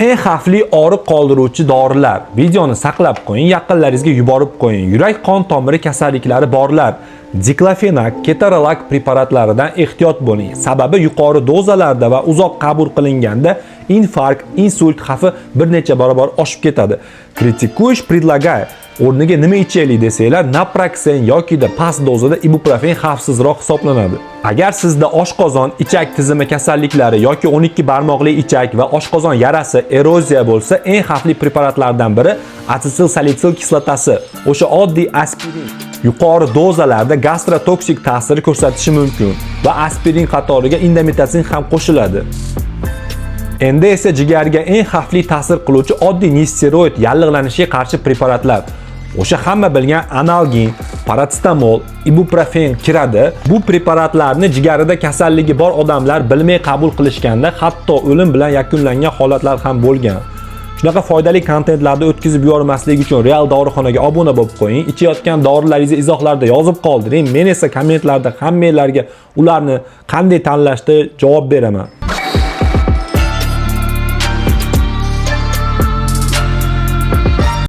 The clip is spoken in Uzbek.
Eng xavfli og'riq qoldiruvchi dorilar. Videoni saqlab qo'ying, yaqinlaringizga yuborib qo'ying. Yurak-qon tomiri kasalliklari borlar diklofenak, ketorolac preparatlaridan ehtiyot bo'ling. Sababi yuqori dozalarda va uzoq qabul qilinganda infarkt, insult xavfi bir necha barobar oshib ketadi. Kritikuish предлагаю. O'rniga nima ichaylik desanglar, naproxen yoki past dozada ibuprofen xavfsizroq hisoblanadi. Agar sizda oshqozon, ichak tizimi kasalliklari yoki 12 barmoqli ichak va oshqozon yarasi, eroziya bo'lsa, eng xavfli preparatlardan biri asetil salitsil kislotasi. O'sha oddiy aspirin yuqori dozalarda gastrotoksik ta'sir ko'rsatishi mumkin va aspirin qatoriga indometazin ham qo'shiladi. Endi esa jigarga eng xavfli ta'sir qiluvchi oddiy nesteroid yallig'lanishga qarshi preparatlar. O'sha hamma bilgan analgin, paratstamol, ibuprofen kiradi. Bu preparatlarni jigarida kasalligi bor odamlar bilmay qabul qilishganda hatto o'lim bilan yakunlangan holatlar ham bo'lgan. Shunaqa foydali kontentlarni o'tkazib yubormaslik uchun Real dorixonaga obuna bo'lib qo'ying. Ichayotgan dorilaringizni izohlarda yozib qoldiring. Men esa kommentlarda hammanglarga ularni qanday tanlashda javob beraman.